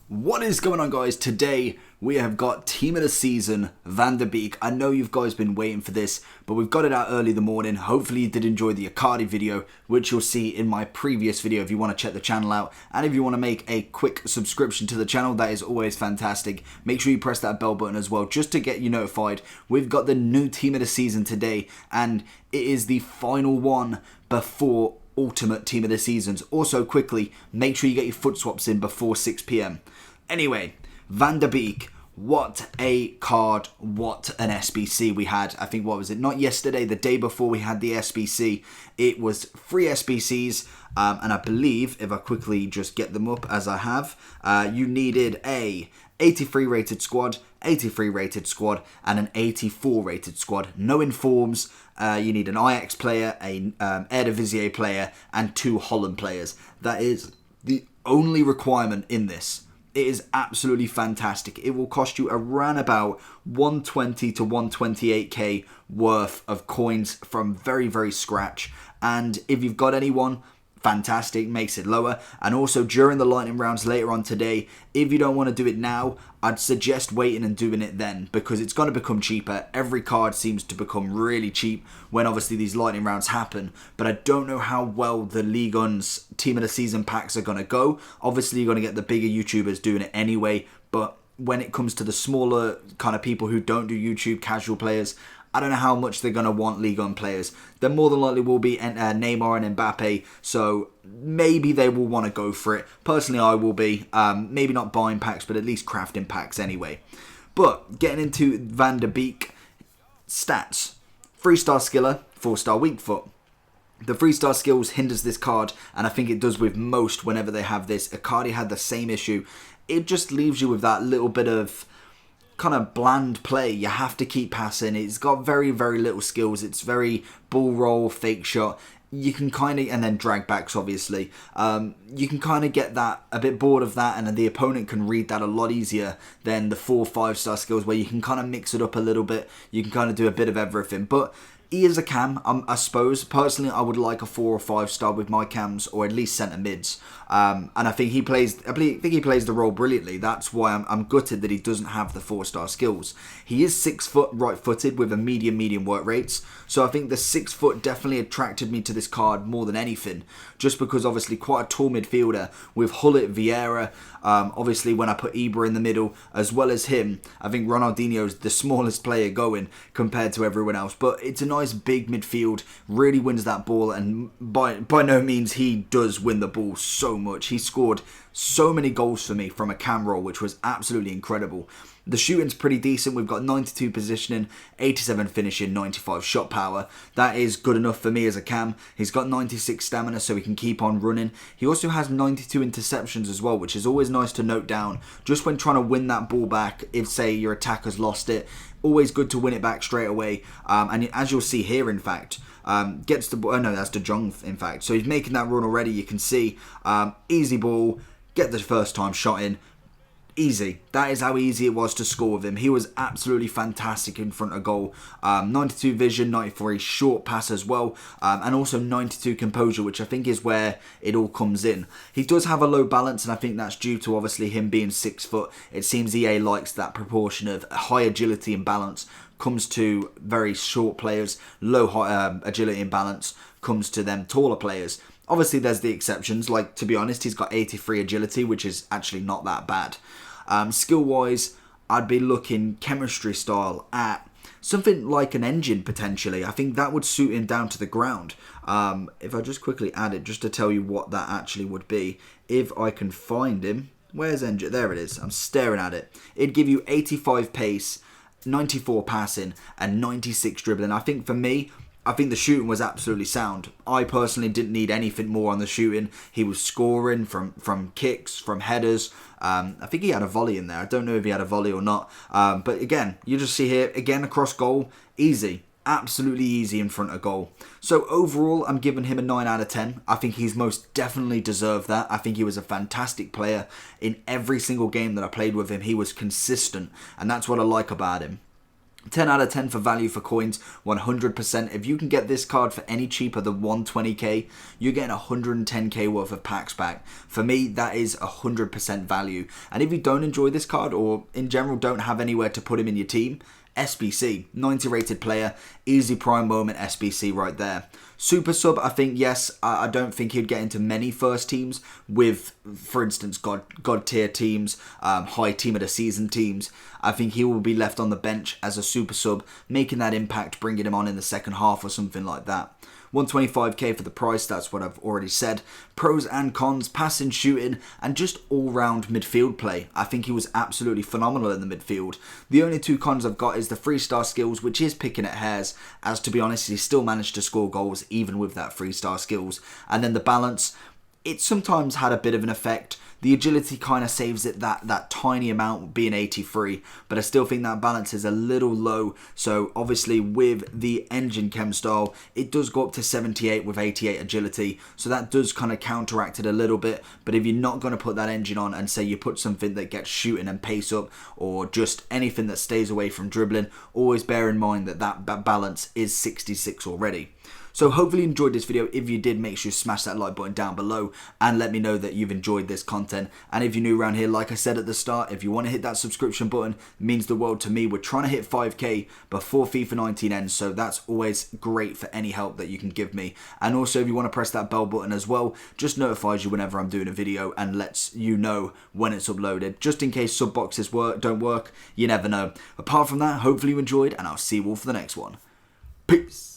What is going on, guys? Today we have got Team of the Season Van De Beek. I know you guys been waiting for this, but we've got it out early in the morning. Hopefully you did enjoy the Icardi video, which you'll see in my previous video if you want to check the channel out. And if you want to make a quick subscription to the channel, that is always fantastic. Make sure you press that bell button as well, just to get you notified. We've got the new Team of the Season today, and it is the final one before Ultimate Team of the Seasons. Also, quickly, make sure you get your foot swaps in before 6 PM. Anyway, Van De Beek, what a card, what an SBC we had. I think, what was it, not yesterday, the day before we had the SBC. It was 3 SBCs, and I believe, if I quickly just get them up as I have, you needed a 83 rated squad, 83 rated squad, and an 84 rated squad. No informs. You need an Ajax player, a Eredivisie player, and 2 Holland players. That is the only requirement in this. It is absolutely fantastic. It will cost you around about 120 to 128k worth of coins from very, very scratch. And if you've got anyone, fantastic, makes it lower. And also during the lightning rounds later on today, if you don't want to do it now, I'd suggest waiting and doing it then, because it's going to become cheaper. Every card seems to become really cheap when obviously these lightning rounds happen, but I don't know how well the League One's Team of the Season packs are going to go. Obviously you're going to get the bigger YouTubers doing it anyway, but when it comes to the smaller kind of people who don't do YouTube, casual players, I don't know how much they're going to want Ligue 1 players. There more than likely will be Neymar and Mbappe, so maybe they will want to go for it. Personally, I will be. Maybe not buying packs, but at least crafting packs anyway. But getting into Van De Beek stats. 3-star skiller, 4-star weak foot. The 3-star skills hinders this card, and I think it does with most whenever they have this. Icardi had the same issue. It just leaves you with that little bit of kind of bland play. You have to keep passing. It's got very, very little skills. It's very ball roll, fake shot. You can kind of, and then drag backs obviously. You can kind of get that, a bit bored of that, and then the opponent can read that a lot easier than the 4-5-star skills where you can kind of mix it up a little bit. You can kind of do a bit of everything. But he is a cam, I suppose. Personally, I would like a 4 or 5-star with my cams, or at least centre mids. And I think he plays. I think he plays the role brilliantly. That's why I'm gutted that he doesn't have the 4-star skills. He is 6 foot, right-footed with a medium work rates. So I think the 6 foot definitely attracted me to this card more than anything, just because obviously quite a tall midfielder with Hullet, Vieira. Obviously, when I put Ibra in the middle, as well as him, I think Ronaldinho's the smallest player going compared to everyone else. But it's a nice big midfield, really wins that ball, and by no means he does win the ball so much. He scored so many goals for me from a cam roll, which was absolutely incredible. The shooting's pretty decent. We've got 92 positioning, 87 finishing, 95 shot power. That is good enough for me as a cam. He's got 96 stamina, so he can keep on running. He also has 92 interceptions as well, which is always nice to note down. Just when trying to win that ball back, if say your attacker's lost it, always good to win it back straight away. And as you'll see here, in fact, gets the ball. Oh no, that's De Jong, in fact. So he's making that run already. You can see easy ball, get the first time shot in. Easy. That is how easy it was to score with him. He was absolutely fantastic in front of goal. 92 vision, 94 short pass as well, and also 92 composure, which I think is where it all comes in. He does have a low balance, and I think that's due to obviously him being 6 foot. It seems EA likes that proportion of high agility and balance comes to very short players, low agility and balance comes to them taller players. Obviously, there's the exceptions. Like, to be honest, he's got 83 agility, which is actually not that bad. Skill-wise, I'd be looking chemistry style at something like an engine, potentially. I think that would suit him down to the ground. If I just quickly add it, just to tell you what that actually would be. If I can find him. Where's engine? There it is. I'm staring at it. It'd give you 85 pace, 94 passing, and 96 dribbling. I think for me, I think the shooting was absolutely sound. I personally didn't need anything more on the shooting. He was scoring from kicks, from headers. I think he had a volley in there. I don't know if he had a volley or not. But again, you just see here, again, across goal, easy. Absolutely easy in front of goal. So overall, I'm giving him a 9 out of 10. I think he's most definitely deserved that. I think he was a fantastic player. In every single game that I played with him, he was consistent. And that's what I like about him. 10 out of 10 for value for coins, 100%. If you can get this card for any cheaper than 120k, you're getting 110k worth of packs back. For me, that is 100% value. And if you don't enjoy this card, or in general don't have anywhere to put him in your team, SBC, 90 rated player, easy prime moment SBC right there. Super sub, I think, yes, I don't think he'd get into many first teams with, for instance, God tier teams, high team of the season teams. I think he will be left on the bench as a super sub, making that impact, bringing him on in the second half or something like that. 125k for the price, that's what I've already said. Pros and cons, passing, shooting, and just all-round midfield play. I think he was absolutely phenomenal in the midfield. The only two cons I've got is the 3-star skills, which is picking at hairs, as to be honest, he still managed to score goals even with that 3-star skills. And then the balance, it sometimes had a bit of an effect. The agility kind of saves it that tiny amount being 83, but I still think that balance is a little low. So obviously with the engine chem style, it does go up to 78 with 88 agility. So that does kind of counteract it a little bit. But if you're not going to put that engine on and say you put something that gets shooting and pace up, or just anything that stays away from dribbling, always bear in mind that balance is 66 already. So hopefully you enjoyed this video. If you did, make sure you smash that like button down below and let me know that you've enjoyed this content. And if you're new around here, like I said at the start, if you want to hit that subscription button, it means the world to me. We're trying to hit 5k before FIFA 19 ends, so that's always great for any help that you can give me. And also if you want to press that bell button as well, just notifies you whenever I'm doing a video and lets you know when it's uploaded, just in case sub boxes don't work. You never know. Apart from that, hopefully you enjoyed, and I'll see you all for the next one. Peace.